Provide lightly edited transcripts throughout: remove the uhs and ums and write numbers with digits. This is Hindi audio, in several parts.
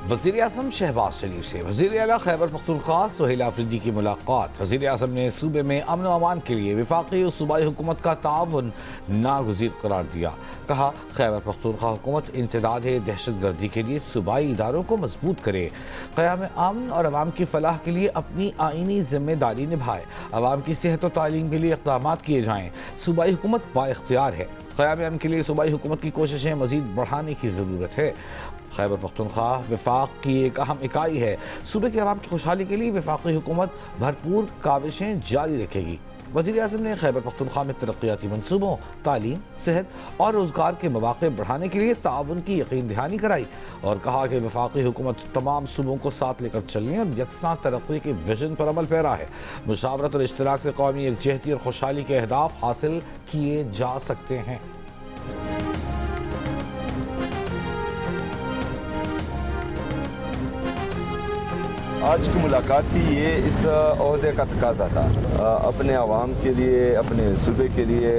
वज़ीर आज़म शहबाज शरीफ से वज़ीर आला खैबर पख्तूनख्वा सुहेल आफरीदी की मुलाकात। वज़ीर आज़म ने सूबे में अमन व अमान के लिए वफाकी और सूबाई हुकूमत का ताउन नागुज़ीर करार दिया। कहा, खैबर पख्तूनख्वा हुकूमत इंसदाद दहशत गर्दी के लिए सूबाई इदारों को मजबूत करे, क़याम अमन और अवाम की फलाह के लिए अपनी आइनी जिम्मेदारी निभाए, अवाम की सेहत और तालीम के लिए इक़दाम किए जाएँ। सूबाई हुकूमत बाइख्तियार है, क़याम अमन के लिए सूबाई हुकूमत की कोशिशें मज़ीद बढ़ाने की ज़रूरत है। खैबर पख्तूनख्वा वफाक की एक अहम इकाई है। सूबे के अवाम की खुशहाली के लिए वफाकी हुकूमत भरपूर काविशें जारी रखेगी। वज़ीर आज़म ने खैबर पख्तूनख्वा में तरक्याती मनसूबों, तालीम, सेहत और रोज़गार के मौक़े बढ़ाने के लिए ताउन की यकीन दहानी कराई और कहा कि वफाकी हुकूमत तमाम सूबों को साथ लेकर चलने और यकसां तरक्की के विजन पर अमल पैरा है। मुशावरत और इश्तराक से कौमी यकजहती और खुशहाली के अहदाफ हासिल किए जा सकते हैं। आज की मुलाकात थी, ये इस ओहदे का तकाजा था, अपने आवाम के लिए, अपने सूबे के लिए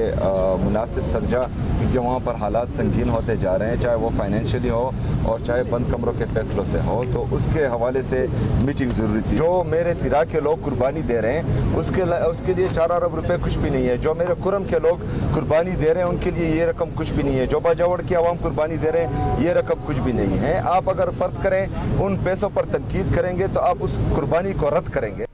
मुनासिब सरजा, क्योंकि वहाँ पर हालात संगीन होते जा रहे हैं, चाहे वो फाइनेंशियली हो और चाहे बंद कमरों के फैसलों से हो। तो उसके हवाले से मीटिंग ज़रूरी थी। जो मेरे तिरा के लोग कुर्बानी दे रहे हैं उसके लिए 4 अरब रुपये कुछ भी नहीं है। जो मेरे कुरम के लोग कुर्बानी दे रहे हैं उनके लिए ये रकम कुछ भी नहीं है। जो बाजावड़ की आवाम कुर्बानी दे रहे हैं ये रकम कुछ भी नहीं है। आप अगर फ़र्ज़ करें उन पैसों पर तनकीद करेंगे तो आप उस कुर्बानी को रद्द करेंगे।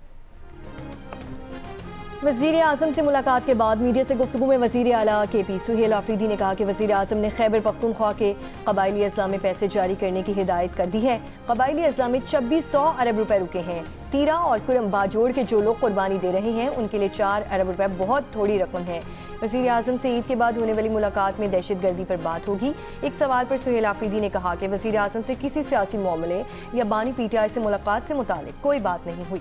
वज़ीर आज़म से मुलाकात के बाद मीडिया से गुफ्तगू में वज़ीर आला KP सुहेल आफरीदी ने कहा कि वज़ीर आज़म ने खैबर पख्तूनख्वा के कबायली अज़ला में पैसे जारी करने की हिदायत कर दी है। कबायली अज़ला में 2600 अरब रुपए रुके हैं। तीरा और कुरम बाजोड़ के जो लोग कुर्बानी दे रहे हैं उनके लिए 4 अरब रुपए बहुत थोड़ी रकम है। वज़ीर आज़म से ईद के बाद होने वाली मुलाकात में दहशत गर्दी पर बात होगी। एक सवाल पर सुहेल आफरीदी ने कहा कि वज़ीर आज़म से किसी सियासी मामले या बानी PTI से मुलाकात से मुतालिक कोई बात नहीं हुई।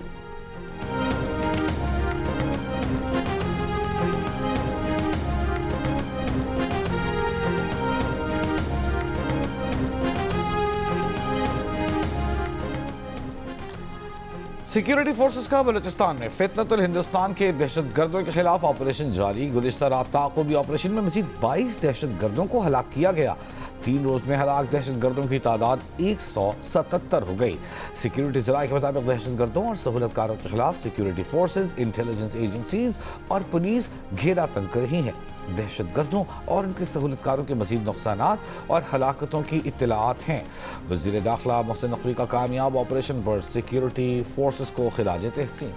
सिक्योरिटी फोर्सेस का बलूचिस्तान में फितनतुल हिंदुस्तान के दहशत गर्दों के खिलाफ ऑपरेशन जारी। गुज़िश्ता रात ताक़ुबी ऑपरेशन में मज़ीद 22 दहशत गर्दों को हलाक किया गया। 3 रोज़ में हलाक दहशत गर्दों की तादाद 177 हो गई। सिक्योरिटी ज़राए के मुताबिक दहशत गर्दों और सहूलतकारों के खिलाफ सिक्योरिटी फोर्सेज, इंटेलिजेंस एजेंसीज और पुलिस घेरा तंग कर रही हैं। दहशत गर्दों और उनके सहूलतकारों के मज़ीद नुकसानात और हलाकतों की इत्तलाआत हैं। वज़ीर दाखिला मोहसिन नकवी का कामयाब ऑपरेशन पर सिक्योरिटी फोर्सेस को खिराज तहसीन।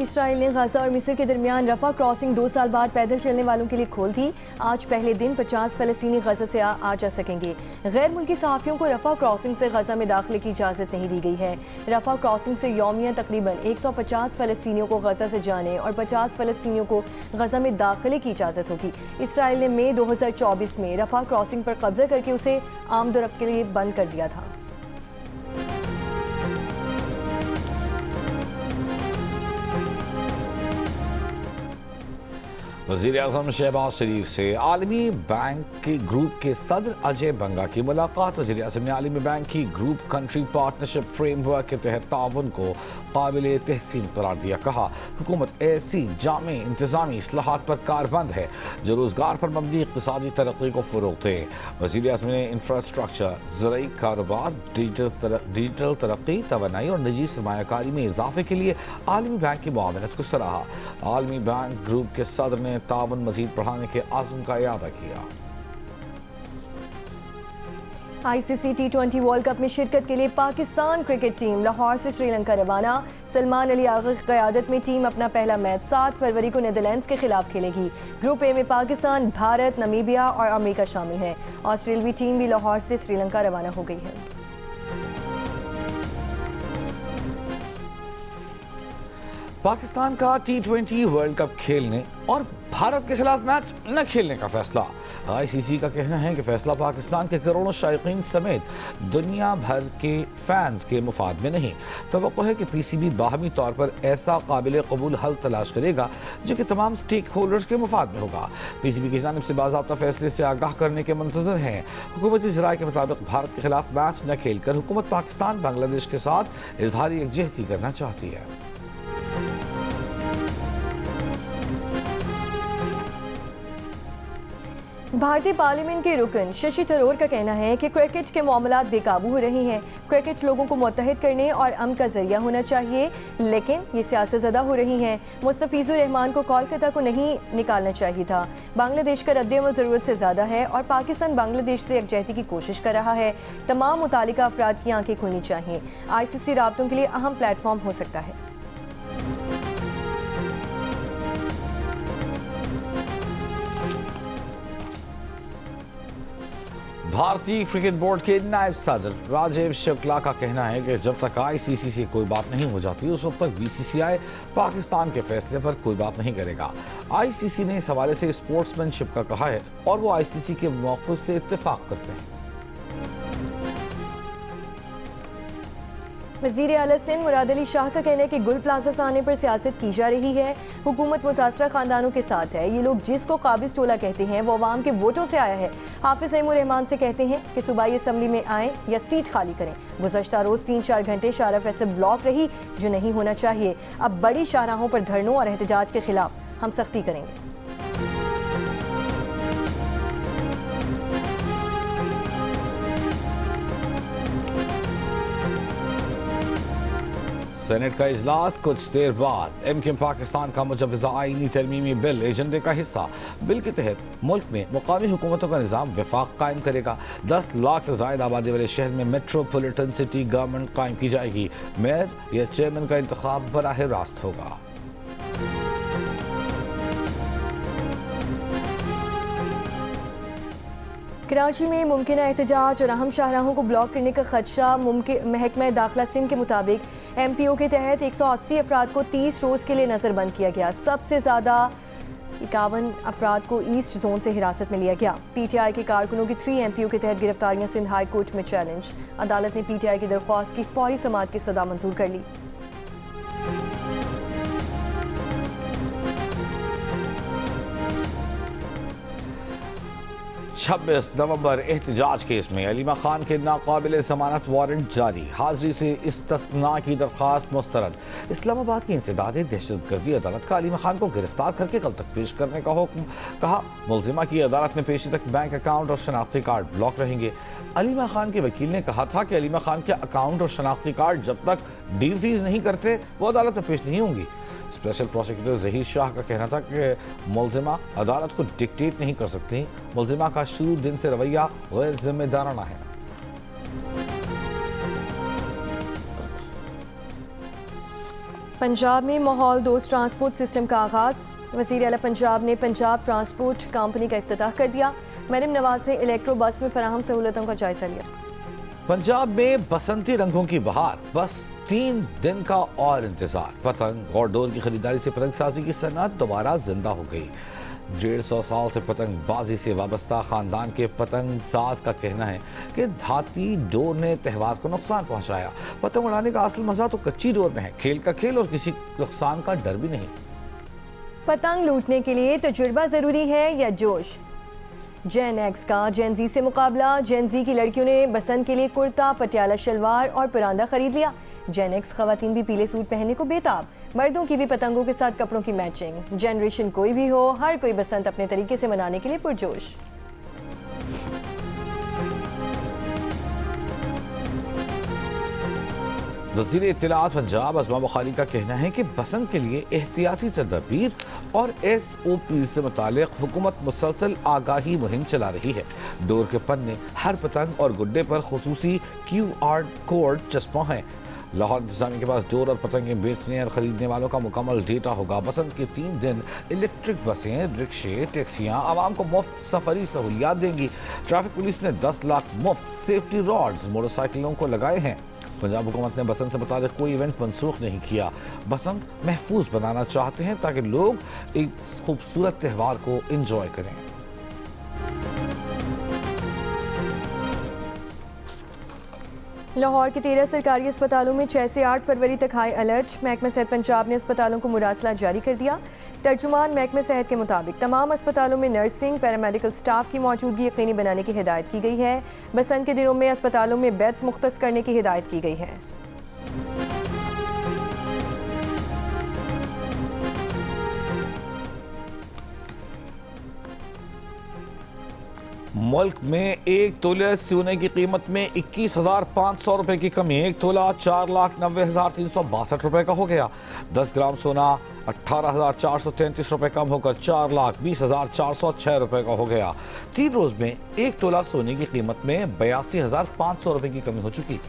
इसराइल ने गाजा और मिस्र के दरमियान रफा क्रॉसिंग 2 साल बाद पैदल चलने वालों के लिए खोल दी। आज पहले दिन 50 फ़लस्तीनी गाजा से आ जा सकेंगे। गैर मुल्की सहाफ़ियों को रफा क्रॉसिंग से गाजा में दाखिले की इजाज़त नहीं दी गई है। रफा क्रॉसिंग से यौमिया तकरीबन 150 फ़लस्तीनियों को गाजा से जाने और 50 फ़लस्तीनियों को गाजा में दाखिले की इजाज़त होगी। इसराइल ने मई 2024 में रफा क्रॉसिंग पर कब्जा करके उसे आमदोरफ्त के लिए बंद कर दिया था। वज़ीर आज़म शहबाज शरीफ से आलमी बैंक के ग्रुप के सदर अजय बंगा की मुलाकात। वज़ीर आज़म ने आलमी बैंक की ग्रुप कंट्री पार्टनरशिप फ्रेमवर्क के तहत ताउन को काबिल तहसीन करार दिया। कहा, हुकूमत ऐसी जामे इंतज़ामी इस्लाहात पर कारबंद है जो रोज़गार पर मबनी इक़्तिसादी तरक्की को फ़रोग़ दे। वज़ीर आज़म ने इंफ्रास्ट्रक्चर, ज़राई कारोबार, डिजिटल तरक्की, तवानाई और निजी सरमायाकारी में इजाफे के लिए आलमी बैंक की मुआवनत को सराहा। आलमी बैंक ग्रुप के सदर ने ताउन मज़ीद बढ़ाने के आज़म का इयादा किया। ICC T20 वर्ल्ड कप में शिरकत के लिए पाकिस्तान क्रिकेट टीम लाहौर से श्रीलंका रवाना। सलमान अली आगा की क़यादत में टीम अपना पहला मैच 7 फरवरी को नीदरलैंड्स के खिलाफ खेलेगी। ग्रुप ए में पाकिस्तान, भारत, नमीबिया और अमेरिका शामिल हैं। ऑस्ट्रेलियावी टीम भी लाहौर से श्रीलंका रवाना हो गई है। पाकिस्तान का T20 वर्ल्ड कप खेलने और भारत के खिलाफ मैच न खेलने का फैसला। ICC का कहना है कि फैसला पाकिस्तान के करोड़ों शायकीन समेत दुनिया भर के फैंस के मुफाद में नहीं। तवक्को है कि PCB बाहमी तौर पर ऐसा काबिल कबूल हल तलाश करेगा जो कि तमाम स्टेक होल्डर्स के मुफाद में होगा। PCB की जानिब से बाज़ाब्ता फैसले से आगाह करने के मुंतज़र हैं। हुकूमती ज़राए के मुताबिक भारत के खिलाफ मैच न खेल कर हुकूमत पाकिस्तान बांग्लादेश के साथ इजहारी यकजहती करना चाहती है। भारतीय पार्लियामेंट के रुकन शशि थरूर का कहना है कि क्रिकेट के मामलात बेकाबू हो रहे हैं। क्रिकेट लोगों को मुत्तहिद करने और अमन का जरिया होना चाहिए, लेकिन ये सियासतज़दा हो रही हैं। मुस्तफिजुर रहमान को कोलकाता को नहीं निकालना चाहिए था। बांग्लादेश का रद्द-ए-अमल ज़रूरत से ज़्यादा है और पाकिस्तान बांग्लादेश से यकजहती की कोशिश कर रहा है। तमाम मुतालिका अफराद की आंखें खुलनी चाहिए। ICC राब्तों के लिए अहम प्लेटफॉर्म हो सकता है। भारतीय क्रिकेट बोर्ड के नायब सदर राजीव शुक्ला का कहना है कि जब तक ICC से कोई बात नहीं हो जाती उस वक्त तक BCCI पाकिस्तान के फैसले पर कोई बात नहीं करेगा। ICC ने इस हवाले से स्पोर्ट्समैनशिप का कहा है और वो ICC के मौक़िफ़ से इत्तेफाक करते हैं। वज़ीर आला सिंध मुराद अली शाह का कहना है कि गुल प्लाजा आने पर सियासत की जा रही है। हुकूमत मुतासरा खानदानों के साथ है। ये लोग जिसको काबिज टोला कहते हैं वो अवाम के वोटों से आया है। हाफिज तैमूर रहमान से कहते हैं कि सूबाई असम्बली में आएँ या सीट खाली करें। गुज़श्ता रोज़ 3-4 घंटे शाहराह फैसल ब्लॉक रही, जो नहीं होना चाहिए। अब बड़ी शाहराहों पर धरनों और एहतजाज के खिलाफ हम सख्ती करेंगे। सेनेट का इजलास कुछ देर बाद। MKM पाकिस्तान का मुजव्वज़ा आईनी तरमीमी बिल एजेंडे का हिस्सा। बिल के तहत मुल्क में मुकामी हुकूमतों का निज़ाम वफाक कायम करेगा। 10 लाख से ज़ायद आबादी वाले शहर में मेट्रोपॉलिटन सिटी गवर्नमेंट कायम की जाएगी। मेयर या चेयरमैन का इंतखाब बराह रास्त होगा। कराची में मुमकिन एहतजाज और अहम शाहराहों को ब्लॉक करने का खदशा। महकमा दाखिला सिंध के मुताबिक MPO के तहत 180 अफराद को 30 रोज़ के लिए नज़रबंद किया गया। सबसे ज़्यादा 51 अफराद को ईस्ट जोन से हिरासत में लिया गया। PTI के कारकुनों की 3 MPO के तहत गिरफ्तारियां सिंध हाई कोर्ट में चैलेंज। अदालत ने PTI की दरख्वास्त की फौरी समाअत की सदा मंजूर कर ली। 26 नवंबर एहतजाज केस में अलीमा खान के नाकाबिल जमानत वारंट जारी। हाजिरी से इस्तस्ना की दरख्वास्त मुस्तरद। इस्लामाबाद की इंसदाद दहशतगर्दी अदालत का अलीमा खान को गिरफ्तार करके कल तक पेश करने का हुक्म। कहा मुलजिमा की अदालत में पेशी तक बैंक अकाउंट और शनाख्ती कार्ड ब्लॉक रहेंगे। अलीमा खान के वकील ने कहा था कि अलीमा खान के अकाउंट और शनाख्ती कार्ड जब तक डील फीस नहीं करते वो अदालत में पेश नहीं होंगी। स्पेशल प्रोसिक्यूटर जहीर शाह का कहना था कि मुलजिमा अदालत को डिक्टेट नहीं कर सकती। मुलजिमा का शुरू दिन से रवैया गैर जिम्मेदाराना है। पंजाब में माहौल दोस्त ट्रांसपोर्ट सिस्टम का आगाज। वज़ीर आला पंजाब ने पंजाब ट्रांसपोर्ट कंपनी का इफ्तिताह कर दिया। मरियम नवाज ने इलेक्ट्रो बस में फराहम सहूलतों का जायजा लिया। पंजाब में बसंती रंगों की बहार, बस 3 दिन का और इंतजार। पतंग और डोर की खरीदारी से पतंगसाजी की सनत दोबारा जिंदा हो गई। 150 साल से पतंगबाजी से वाबस्ता खानदान के पतंग साज का कहना है कि धाती डोर ने त्यौहार को नुकसान पहुंचाया। पतंग उड़ाने का असल मजा तो कच्ची डोर में है। खेल का खेल और किसी नुकसान का डर भी नहीं। पतंग लूटने के लिए तजुर्बा जरूरी है या जोश? जेन एक्स का जेन जी से मुकाबला। जेन जी की लड़कियों ने बसंत के लिए कुर्ता, पटियाला शलवार और परांदा खरीद लिया। जेन एक्स खवातीन भी पीले सूट पहनने को बेताब। मर्दों की भी पतंगों के साथ कपड़ों की मैचिंग। जनरेशन कोई भी हो, हर कोई बसंत अपने तरीके से मनाने के लिए पुरजोश। वज़ीर इत्तलाआत पंजाब अज़मा बुखारी का कहना है कि बसंत के लिए एहतियाती तदबीर और SOP से मुतालिक हुकूमत मुसलसल आगाही मुहिम चला रही है। डोर के पन्ने, हर पतंग और गुड्डे पर खुसूसी QR कोड चस्पा है। लाहौर इंतजामिया के पास डोर और पतंगें बेचने और खरीदने वालों का मुकम्मल डेटा होगा। बसंत के 3 दिन इलेक्ट्रिक बसें, रिक्शे, टैक्सियाँ आवाम को मुफ्त सफरी सहूलियात देंगी। ट्रैफिक पुलिस ने 10 लाख मुफ्त सेफ्टी रॉड्स मोटरसाइकिलों को लगाए हैं। पंजाब हुकूमत ने बसंत से मुताबिक कोई इवेंट मनसूख नहीं किया। बसंत महफूज बनाना चाहते हैं ताकि लोग एक खूबसूरत त्यौहार को एंजॉय करें। लाहौर के 13 सरकारी अस्पतालों में 6 से 8 फरवरी तक हाई अलर्ट। महकमा सेहत पंजाब ने अस्पतालों को मुरासला जारी कर दिया। तर्जुमान महकमा सेहत के मुताबिक तमाम अस्पतालों में नर्सिंग, पैरामेडिकल स्टाफ की मौजूदगी यकीनी बनाने की हिदायत की गई है। बसंत के दिनों में अस्पतालों में बेड्स मुख्तस करने की हिदायत की गई है। मुल्क में एक तोले सोने की कीमत में 21,500 रुपए की कमी। एक तोला 4,90,362 रुपए का हो गया। 10 ग्राम सोना 18,433 रुपए कम होकर 4,20,406 रुपए का हो गया। 3 रोज में एक तोला सोने की कीमत में 82,500 रुपए की कमी हो चुकी।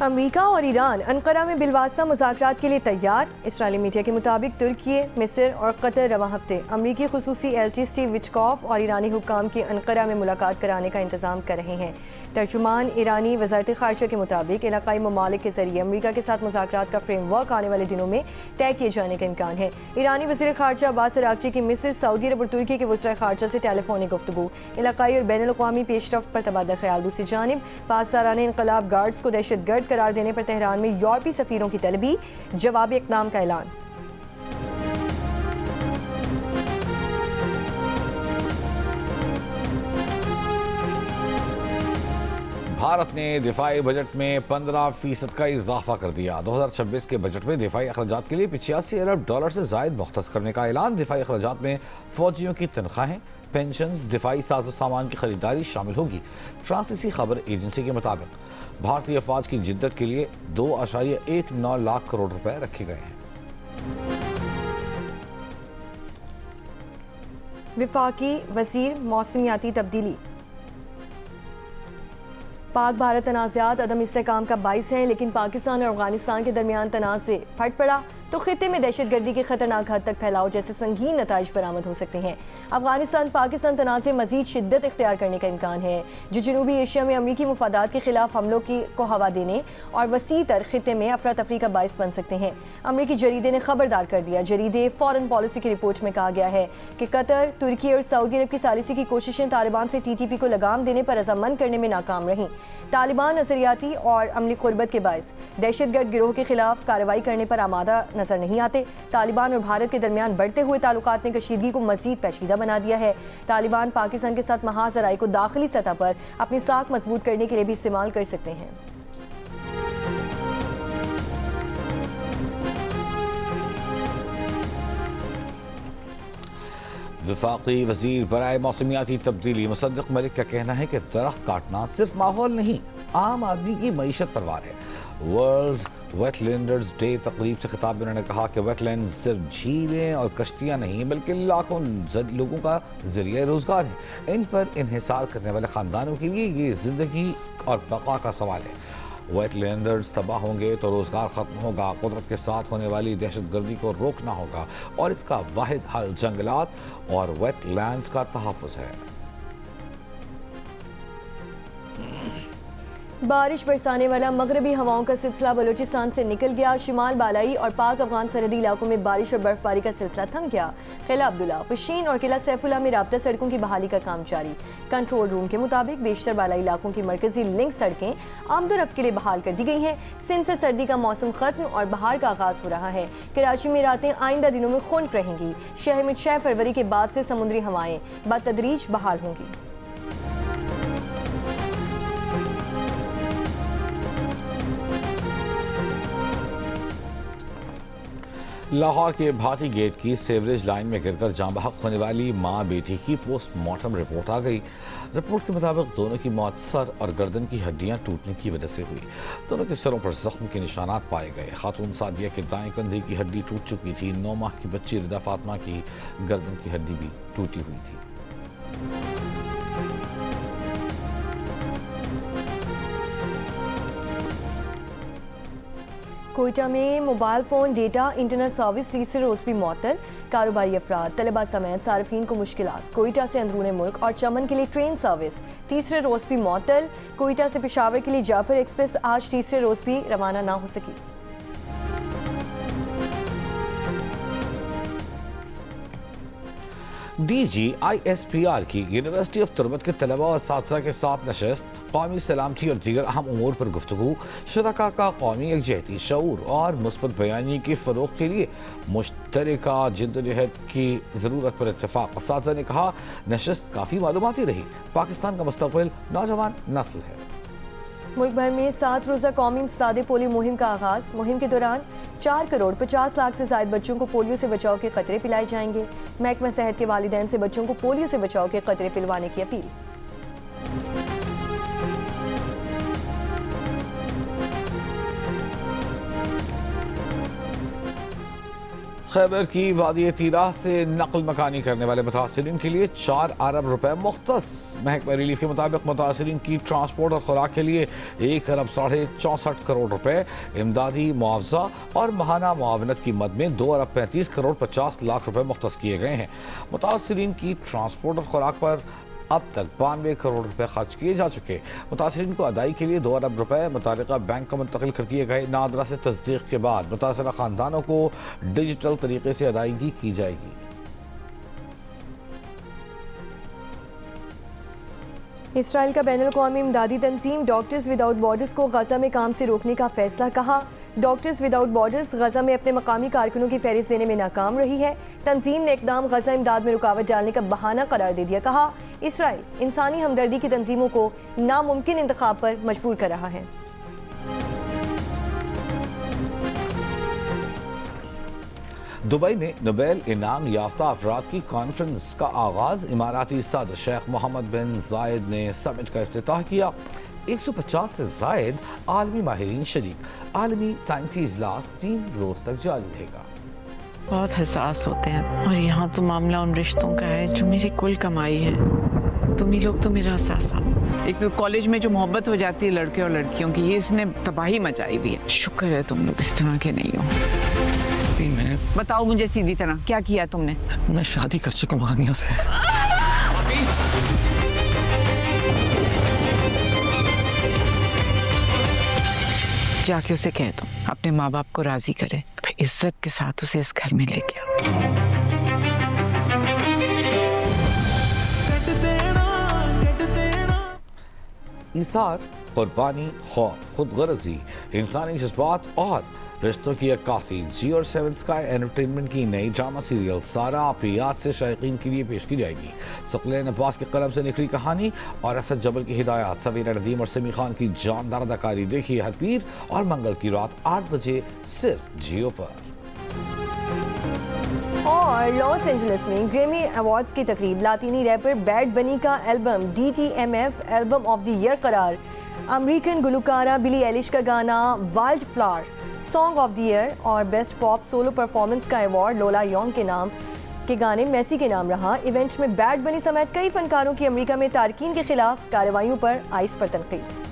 अमेरिका और ईरान अंकारा में बिलवास्ता मुज़ाकरात के लिए तैयार। इस्राएली मीडिया के मुताबिक तुर्की, मिस्र और कतर रवां हफ्ते अमरीकी खुसूसी एलची स्टीव विचकॉफ और ईरानी हुक्काम की अंकारा में मुलाकात कराने का इंतजाम कर रहे हैं। तर्जुमान ईरानी वज़ारत ख़ारिजा के मुताबिक इलाक़ाई ममालिक के जरिए अमरीका के साथ मुज़ाकरात का फ्रेमवर्क आने वाले दिनों में तय किए जाने का इम्कान है। ईरानी वज़ीर ख़ारिजा अब्बास अराग़ची की मिस्र, सऊदी अरब और तुर्की के वज़ीर ख़ारिजा से टेलीफोनिक गुफ्तगू। इलाक़ाई और बैनुल अक़वामी पेशरफ़्त पर तबादला ख़याल। दूसरी जानिब पासदाराने इनक़लाब गार्ड्स को दहशतगर्द करार देने पर तेहरान में यूरोपीय सफ़ीरों की तलबी। जवाबी इक़दाम का ऐलान। भारत ने दिफाई बजट में 15% का इजाफा कर दिया। 2026 के बजट में दिफाई अखराजात के लिए 85 अरब डॉलर से जायद मुख्तस करने का ऐलान। दिफाई अखराजात में फौजियों की तनख्वाहें, पेंशन, दिफाई साजो सामान की खरीदारी शामिल होगी। फ्रांसीसी खबर एजेंसी के मुताबिक भारतीय फौज की जिद्दत के लिए 2.19 लाख करोड़ रुपए रखे गए हैं। विफाकी वजीर मौसमियाती तब्दीली। पाक भारत तनाज़ात अदम इस्तेहकाम का बाइस है, लेकिन पाकिस्तान और अफगानिस्तान के दरमियान तनाज़ से फट पड़ा तो खित्ते में दहशतगर्दी के खतरनाक हद तक फैलाव जैसे संगीन नताइज बरामद हो सकते हैं। अफगानिस्तान पाकिस्तान तनाज़ से मजीद शिद्दत इख्तियार करने का इम्कान है, जो जनूबी एशिया में अमरीकी मुफादात के खिलाफ हमलों को हवा देने और वसी तर खित्ते में अफरा तफरी का बाइस बन सकते हैं। अमरीकी जरीदे ने खबरदार कर दिया। जरीदे फॉरेन पॉलिसी की रिपोर्ट में कहा गया है कि कतर, तुर्की और सऊदी अरब की सालिसी की कोशिशें तालिबान से TTP को लगाम देने पर रजामंद करने में नाकाम रहीं। तालिबान नजरियाती और अमली कुर्बत के बाइस दहशतगर्द गिरोह के खिलाफ कार्रवाई करने पर आमादा नजर नहीं आते। तालिबान और भारत के दरमियान बढ़ते हुए ताल्लुकात ने कशीदगी को मजीद पेचीदा बना दिया है। तालिबान पाकिस्तान के साथ महाज ज़राई को दाखिली सतह पर अपनी साख मजबूत करने के लिए भी इस्तेमाल कर सकते हैं। वफाकी वजीर बराए मौसमियाती तब्दीली मुसद्दिक मलिक का कहना है कि दरख्त काटना सिर्फ माहौल नहीं, आम आदमी की मईशत पर वार है। वर्ल्ड वेटलैंडर्स डे तकरीब से खिताब में उन्होंने कहा कि वेटलैंड सिर्फ झीलें और कश्तियाँ नहीं बल्कि लाखों लोगों का जरिया रोजगार है। इन पर इन्हिसार करने वाले ख़ानदानों के लिए ये ज़िंदगी और बका का सवाल है। वेटलैंडर्स तबाह होंगे तो रोज़गार ख़त्म होगा, कुदरत के साथ होने वाली दहशतगर्दी को रोकना होगा और इसका वाहिद हल जंगलात और वेटलैंड्स का तहफ़्फ़ुज़ है। बारिश बरसाने वाला मगरबी हवाओं का सिलसिला बलूचिस्तान से निकल गया। शिमाल, बालाई और पाक अफगान सरहदी इलाकों में बारिश और बर्फबारी का सिलसिला थम गया। किला अब्दुल्ला, पशीन और किला सैफुल्ला में राब्ता सड़कों की बहाली का काम जारी। कंट्रोल रूम के मुताबिक बेशतर बालाई इलाकों की मरकजी लिंक सड़कें आमदोरफ्त के लिए बहाल कर दी गई हैं। सिंध से सर्दी का मौसम खत्म और बहार का आगाज हो रहा है। कराची में रातें आइंदा दिनों में खुनक रहेंगी। शहर में 6 फरवरी के बाद से समुद्री हवाएं बतदरीज बहाल होंगी। लाहौर के भाटी गेट की सेवरेज लाइन में गिरकर जाँ बहक होने वाली मां बेटी की पोस्टमार्टम रिपोर्ट आ गई। रिपोर्ट के मुताबिक दोनों की मौत सर और गर्दन की हड्डियां टूटने की वजह से हुई। दोनों के सरों पर जख्म के निशानात पाए गए। खातून सादिया के दाएं कंधे की हड्डी टूट चुकी थी। 9 माह की बच्ची रिदा फातिमा की गर्दन की हड्डी भी टूटी हुई थी। कोयटा में mobile phone, data, internet service तीसरे रोज़ भी मअतल। कारोबारी अफराद, तलबा समेत सार्फिन को मुश्किलात। कोयटा से अंदरूनी मुल्क और चमन के लिए ट्रेन सर्विस तीसरे रोज़ भी मअतल। कोयटा से पेशावर के लिए जाफर एक्सप्रेस आज तीसरे रोज़ भी रवाना ना हो सकी। DGISPR की यूनिवर्सिटी ऑफ तुर्बत के तलबा और साथसा के साथ नशस्त, कौमी सलामती और दीगर अहम उमूर पर गुफ्तगू, शुरका का कौमी यकजहती, शऊर और मुस्बत बयानी के फ़रोग़ के लिए मुश्तरका जिद्दोजहद की ज़रूरत पर इत्तेफ़ाक़। साथसा ने कहा, नशस्त काफ़ी मालूमाती रही। पाकिस्तान का मुस्तक़बिल नौजवान नस्ल है। मुल्क भर में 7 रोज़ा कौमी इंसदादे पोलियो मुहिम का आगाज़। मुहिम के दौरान 4 करोड़ 50 लाख से ज़ायद बच्चों को पोलियो से बचाव के क़तरे पिलाए जाएंगे। महकमा सेहत के वालिदैन से बच्चों को पोलियो से बचाव के क़तरे पिलवाने की अपील। खैबर की वादी तीरा से नकल मकानी करने वाले मुतासरीन के लिए 4 अरब रुपए मुख्तस। महकमा रिलीफ के मुताबिक मुतासरीन की ट्रांसपोर्ट और खुराक के लिए 1 अरब 64.5 करोड़ रुपए, इमदादी मुआवजा और माहाना मुआवनत की मद में 2 अरब 35 करोड़ 50 लाख रुपए मुख्तस किए गए हैं। मुतासरीन की ट्रांसपोर्ट और खुराक पर अब तक 92 करोड़ रुपए खर्च किए जा चुके। मुतासरीन को अदाई के लिए 2 अरब रुपए मुतालिका बैंक को मुंतकिल कर दिए गए। नादरा से तस्दीक के बाद मुतासरा खानदानों को डिजिटल तरीके से अदायगी की जाएगी। इसराइल का बैनुल-अक़वामी इमदादी तंजीम डॉक्टर्स विदाउट बॉर्डर्स को गजा में काम से रोकने का फैसला। कहा, डॉक्टर्स विदाउट बॉर्डर्स गजा में अपने मकामी कारकुनों की फहरिस्त देने में नाकाम रही है। तंजीम ने इकदाम गजा इमदाद में रुकावट डालने का बहाना करार दे दिया। कहा, इसराइल इंसानी हमदर्दी की तंजीमों को नामुमकिन इंतखाब पर मजबूर कर रहा है। दुबई में नोबेल इनाम याफ्ता अफराद की कॉन्फ्रेंस का आगाज। इमाराती सदर शेख मोहम्मद बिन जायद ने समिट का इफ्तिताह किया। 150 से जायद आलमी माहिरीन शरीक। आलमी साइंसी इजलास 3 रोज तक जारी रहेगा। बहुत हसास होते हैं और यहाँ तो मामला उन रिश्तों का है जो मेरी कुल कमाई है। तुम ही लोग तो मेरा असासा। एक तो कॉलेज में जो मोहब्बत हो जाती है लड़के और लड़कियों की, ये इसने तबाही मचाई हुई है। शुक्र है तुम लोग इस तरह के नहीं हो। मैं बताओ मुझे सीधी तरह, क्या किया तुमने? मैं शादी कर चुका हूँ आनिया से। जाके उसे कह दो अपने माँ बाप को राजी करे, इज्जत के साथ उसे इस घर में लेके आओ। इसार, कुर्बानी, खौफ, खुदगर्जी, इंसानी जज्बात और रिश्तों की अक्कासी। जियो और 7 स्काई एंटरटेनमेंट की नई ड्रामा सीरियल सारा आपियात से शायकीन के लिए पेश की जाएगी। सकलैन अब्बास के कलम से निकली कहानी और असद जबल की हिदायत। सवीरा नदीम और समी खान की जानदार अदाकारी। देखिए हर पीर और मंगल की रात 8 बजे सिर्फ जियो पर। और लॉस एंजलिस में ग्रैमी अवार्ड्स की तकरीब। लातीनी रैपर बैड बनी का album DTMF album of the year करार। अमेरिकन गुलकारा बिली एलिश का गाना wild flower song of the year और बेस्ट पॉप सोलो परफॉर्मेंस का अवार्ड लोला योंग के नाम के गाने मेसी के नाम रहा। इवेंट में बैड बनी समेत कई फनकारों की अमेरिका में तारकीन के खिलाफ कार्रवाइयों पर आइस पर तनकीद।